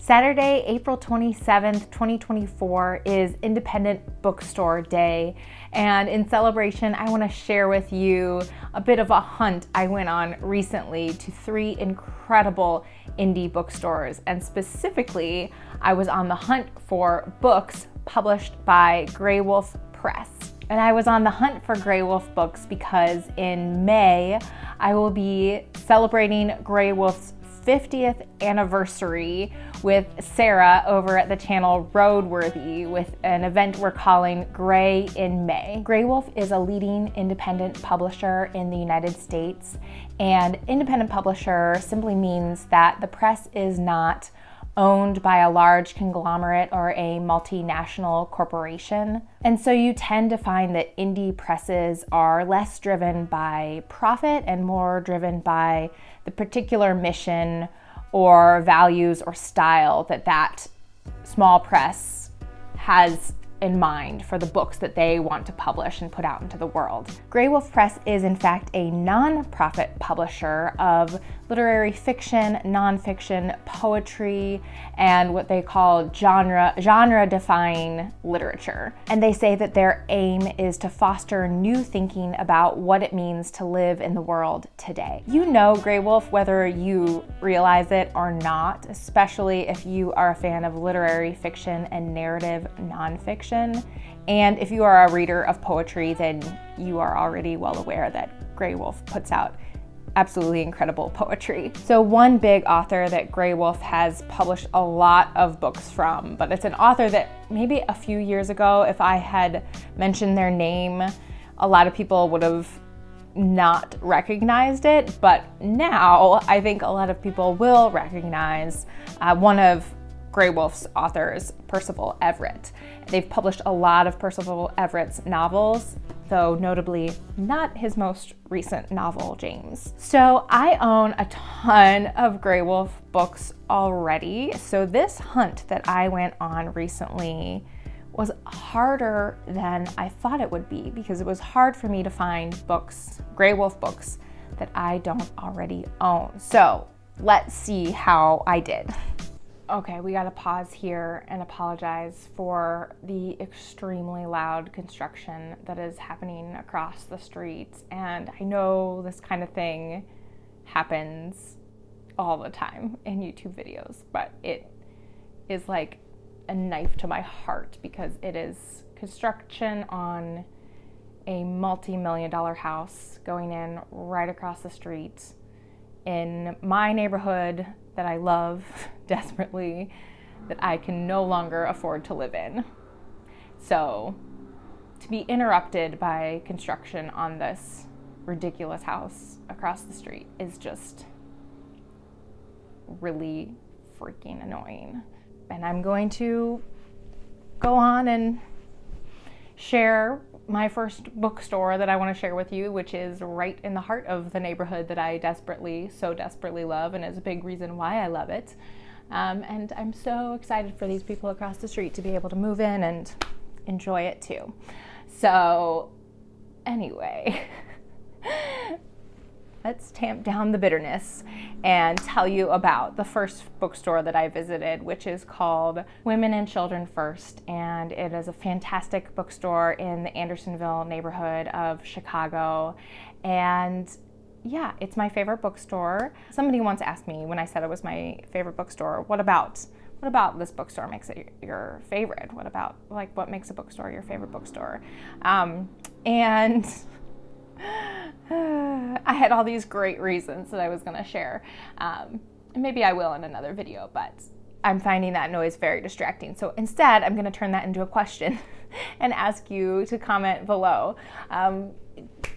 Saturday, April 27th, 2024 is Independent Bookstore Day, and in celebration, I want to share with you a bit of a hunt I went on recently to 3 incredible indie bookstores, and specifically, I was on the hunt for books published by Graywolf Press. And I was on the hunt for Graywolf books because in May, I will be celebrating Graywolf's 50th anniversary with Sarah over at the channel Roadworthy with an event we're calling Gray in May. Graywolf is a leading independent publisher in the United States, and independent publisher simply means that the press is not owned by a large conglomerate or a multinational corporation. And so you tend to find that indie presses are less driven by profit and more driven by the particular mission or values or style that small press has in mind for the books that they want to publish and put out into the world. Graywolf Press is in fact a non-profit publisher of literary fiction, nonfiction, poetry, and what they call genre-defying literature. And they say that their aim is to foster new thinking about what it means to live in the world today. You know Graywolf whether you realize it or not, especially if you are a fan of literary fiction and narrative nonfiction. And if you are a reader of poetry, then you are already well aware that Graywolf puts out absolutely incredible poetry. So one big author that Graywolf has published a lot of books from, but it's an author that maybe a few years ago, if I had mentioned their name, a lot of people would have not recognized it, but now I think a lot of people will recognize one of Graywolf's authors, Percival Everett. They've published a lot of Percival Everett's novels, though notably not his most recent novel, James. So I own a ton of Graywolf books already, so this hunt that I went on recently was harder than I thought it would be because it was hard for me to find books, Graywolf books, that I don't already own. So let's see how I did. Okay, we gotta pause here and apologize for the extremely loud construction that is happening across the street. And I know this kind of thing happens all the time in YouTube videos, but it is like a knife to my heart because it is construction on a multi-million-dollar house going in right across the street in my neighborhood that I love desperately, that I can no longer afford to live in. So to be interrupted by construction on this ridiculous house across the street is just really freaking annoying. And I'm going to go on and share my first bookstore that I want to share with you, which is right in the heart of the neighborhood that I so desperately love, and is a big reason why I love it. And I'm so excited for these people across the street to be able to move in and enjoy it too. So anyway, let's tamp down the bitterness and tell you about the first bookstore that I visited, which is called Women and Children First, and it is a fantastic bookstore in the Andersonville neighborhood of Chicago. And yeah, it's my favorite bookstore. Somebody once asked me when I said it was my favorite bookstore, what about this bookstore makes it your favorite? What makes a bookstore your favorite bookstore? And I had all these great reasons that I was going to share. Maybe I will in another video, but I'm finding that noise very distracting. So instead, I'm going to turn that into a question and ask you to comment below.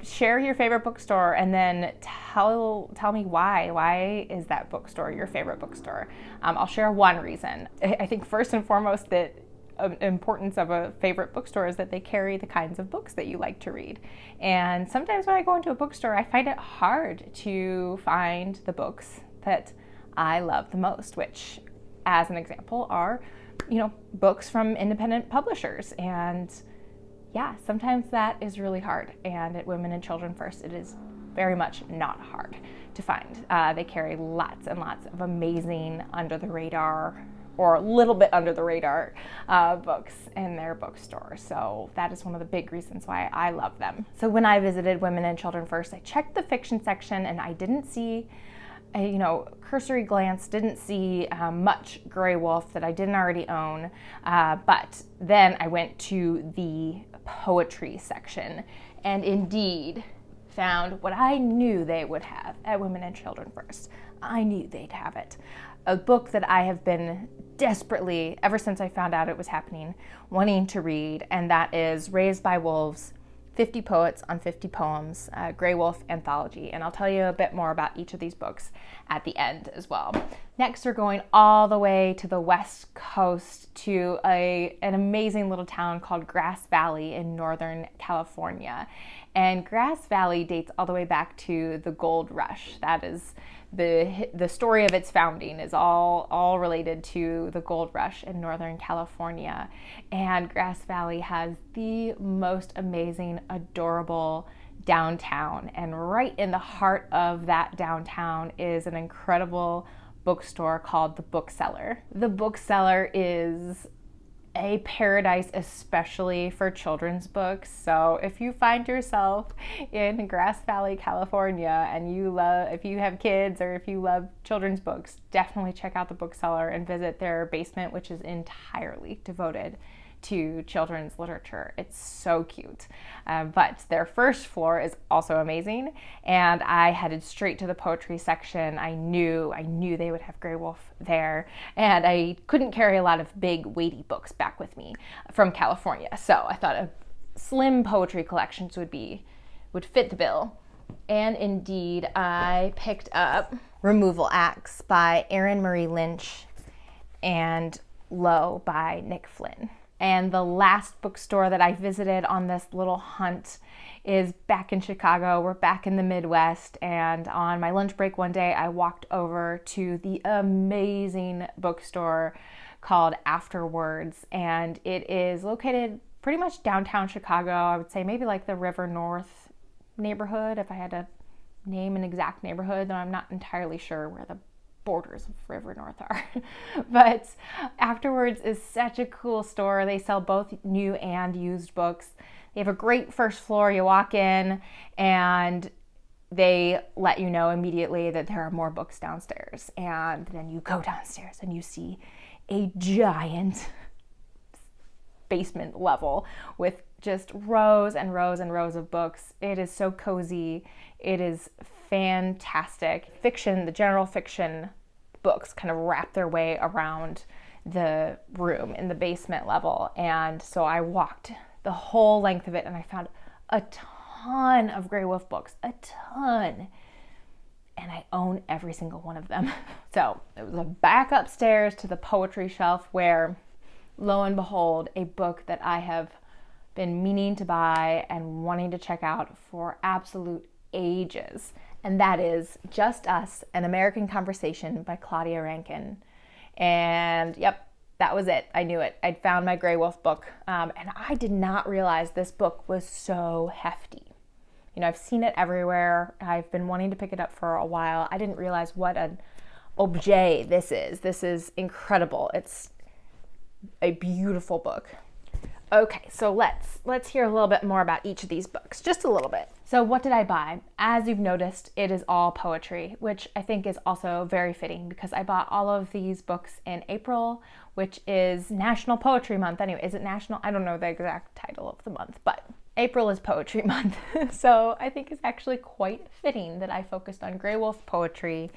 Share your favorite bookstore and then tell me why. Why is that bookstore your favorite bookstore? I'll share one reason. I think first and foremost that importance of a favorite bookstore is that they carry the kinds of books that you like to read. And sometimes when I go into a bookstore, I find it hard to find the books that I love the most, which, as an example, are, books from independent publishers. And yeah, sometimes that is really hard. And at Women and Children First, it is very much not hard to find. They carry lots and lots of amazing under the radar or a little bit under the radar books in their bookstore. So that is one of the big reasons why I love them. So when I visited Women and Children First, I checked the fiction section and I didn't see cursory glance, didn't see much Graywolf that I didn't already own, but then I went to the poetry section and indeed found what I knew they would have at Women and Children First. I knew they'd have it. A book that I have been desperately, ever since I found out it was happening, wanting to read, and that is Raised by Wolves, 50 Poets on 50 Poems, Graywolf Anthology. And I'll tell you a bit more about each of these books at the end as well. Next, we're going all the way to the West Coast to an amazing little town called Grass Valley in Northern California. And Grass Valley dates all the way back to the Gold Rush. That is the story of its founding is all related to the Gold Rush in Northern California. And Grass Valley has the most amazing, adorable downtown. And right in the heart of that downtown is an incredible bookstore called The Bookseller. The Bookseller is a paradise, especially for children's books. So if you find yourself in Grass Valley, California, and if you have kids or if you love children's books, definitely check out The Bookseller and visit their basement, which is entirely devoted to children's literature. It's so cute. But their first floor is also amazing. And I headed straight to the poetry section. I knew they would have Graywolf there. And I couldn't carry a lot of big, weighty books back with me from California. So I thought a slim poetry collections would fit the bill. And indeed, I picked up Removal Acts by Erin Marie Lynch and Low by Nick Flynn. And the last bookstore that I visited on this little hunt is back in Chicago. We're back in the Midwest, and on my lunch break one day, I walked over to the amazing bookstore called Afterwards, and it is located pretty much downtown Chicago. I would say maybe like the River North neighborhood, if I had to name an exact neighborhood, though I'm not entirely sure where the borders of River North are. But Afterwards is such a cool store. They sell both new and used books. They have a great first floor. You walk in and they let you know immediately that there are more books downstairs. And then you go downstairs and you see a giant basement level with just rows and rows and rows of books. It is so cozy. It is fantastic. Fiction, the general fiction books kind of wrap their way around the room in the basement level. And so I walked the whole length of it and I found a ton of Graywolf books, a ton. And I own every single one of them. So it was a back upstairs to the poetry shelf where, lo and behold, a book that I have been meaning to buy and wanting to check out for absolute ages. And that is Just Us, An American Conversation by Claudia Rankine. And yep, that was it. I knew it. I'd found my Graywolf book. And I did not realize this book was so hefty. You know, I've seen it everywhere. I've been wanting to pick it up for a while. I didn't realize what an objet this is. This is incredible. It's a beautiful book. Okay, so let's hear a little bit more about each of these books, just a little bit. So what did I buy? As you've noticed, it is all poetry, which I think is also very fitting because I bought all of these books in April, which is National Poetry Month. Anyway, is it national? I don't know the exact title of the month, but April is Poetry Month. So I think it's actually quite fitting that I focused on Graywolf poetry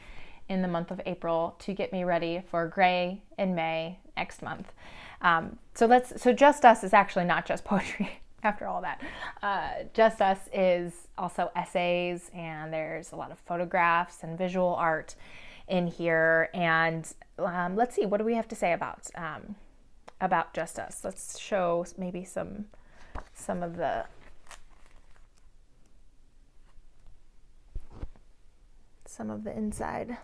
in the month of April to get me ready for Gray in May next month. So Just Us is actually not just poetry after all that. Just Us is also essays, and there's a lot of photographs and visual art in here. And let's see, what do we have to say about Just Us? Let's show maybe some of the inside.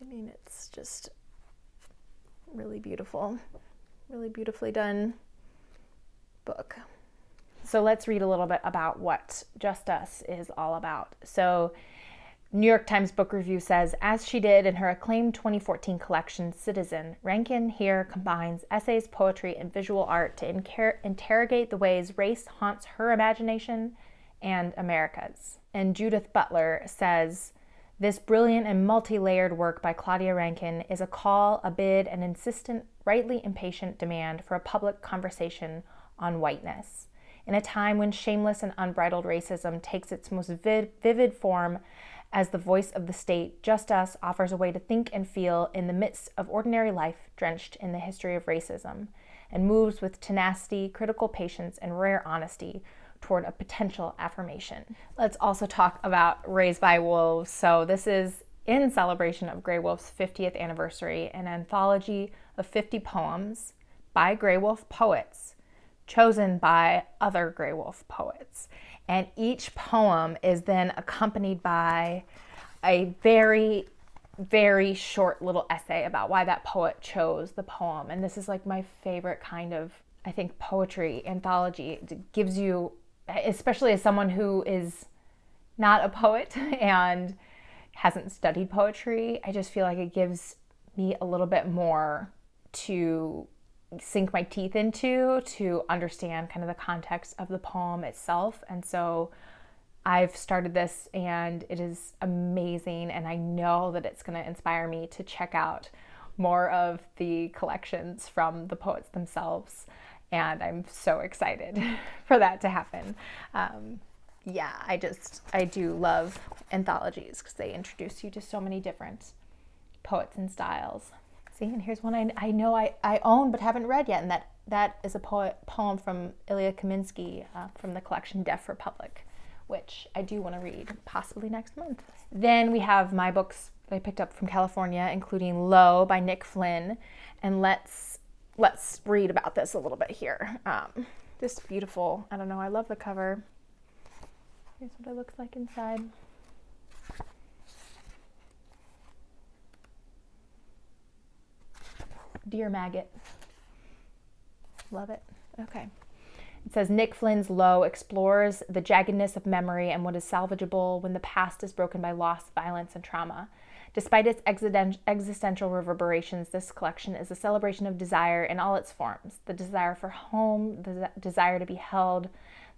I mean, it's just really beautiful, really beautifully done book. So let's read a little bit about what Just Us is all about. So New York Times Book Review says, as she did in her acclaimed 2014 collection, Citizen, Rankin here combines essays, poetry, and visual art to interrogate the ways race haunts her imagination and America's. And Judith Butler says, this brilliant and multi-layered work by Claudia Rankin is a call, a bid, an insistent, rightly impatient demand for a public conversation on whiteness. In a time when shameless and unbridled racism takes its most vivid form as the voice of the state, Just Us offers a way to think and feel in the midst of ordinary life drenched in the history of racism, and moves with tenacity, critical patience, and rare honesty toward a potential affirmation. Let's also talk about Raised by Wolves. So this is in celebration of Greywolf's 50th anniversary, an anthology of 50 poems by Greywolf poets, chosen by other Greywolf poets. And each poem is then accompanied by a very, very short little essay about why that poet chose the poem. And this is like my favorite kind of, I think, poetry anthology. It gives you, especially as someone who is not a poet and hasn't studied poetry, I just feel like it gives me a little bit more to sink my teeth into, to understand kind of the context of the poem itself. And so I've started this and it is amazing, and I know that it's going to inspire me to check out more of the collections from the poets themselves, and I'm so excited for that to happen. I do love anthologies because they introduce you to so many different poets and styles. See, and here's one I know I own but haven't read yet, and that is a poem from Ilya Kaminsky from the collection Deaf Republic, which I do want to read possibly next month. Then we have my books that I picked up from California, including Low by Nick Flynn, and let's read about this a little bit here. This beautiful, I don't know, I love the cover. Here's what it looks like inside. Dear Maggot. Love it. Okay. It says, Nick Flynn's Low explores the jaggedness of memory and what is salvageable when the past is broken by loss, violence, and trauma. Despite its existential reverberations, this collection is a celebration of desire in all its forms. The desire for home, the desire to be held,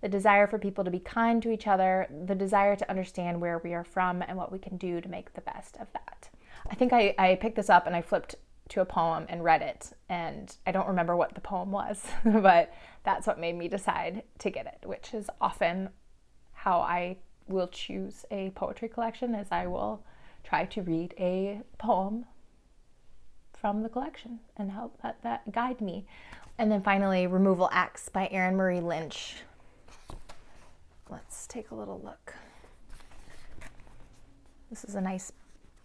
the desire for people to be kind to each other, the desire to understand where we are from and what we can do to make the best of that. I think I picked this up and I flipped to a poem and read it, and I don't remember what the poem was, but that's what made me decide to get it, which is often how I will choose a poetry collection, is I will try to read a poem from the collection and help that guide me. And then finally, Removal Acts by Erin Marie Lynch. Let's take a little look. This is a nice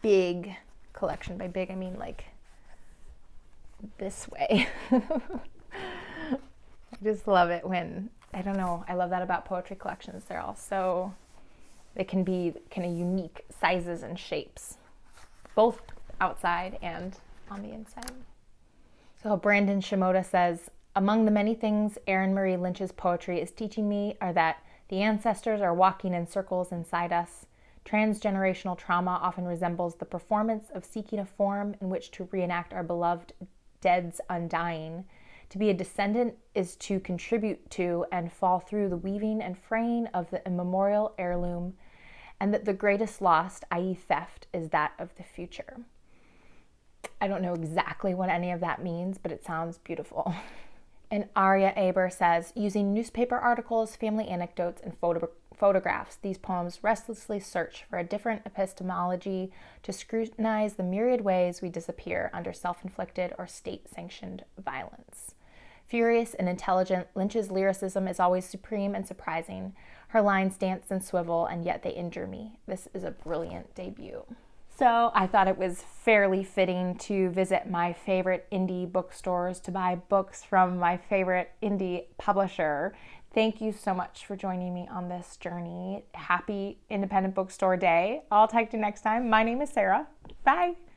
big collection. By big, I mean like this way. I just love it when, I don't know, I love that about poetry collections. They're all so, they can be kind of unique sizes and shapes, both outside and on the inside. So Brandon Shimoda says, among the many things Erin Marie Lynch's poetry is teaching me are that the ancestors are walking in circles inside us. Transgenerational trauma often resembles the performance of seeking a form in which to reenact our beloved dead's undying. To be a descendant is to contribute to and fall through the weaving and fraying of the immemorial heirloom, and that the greatest loss, i.e. theft, is that of the future. I don't know exactly what any of that means, but it sounds beautiful. And Aria Aber says, using newspaper articles, family anecdotes, and photographs, these poems restlessly search for a different epistemology to scrutinize the myriad ways we disappear under self-inflicted or state-sanctioned violence. Furious and intelligent, Lynch's lyricism is always supreme and surprising. Her lines dance and swivel, and yet they injure me. This is a brilliant debut. So I thought it was fairly fitting to visit my favorite indie bookstores to buy books from my favorite indie publisher. Thank you so much for joining me on this journey. Happy Independent Bookstore Day. I'll talk to you next time. My name is Sarah. Bye.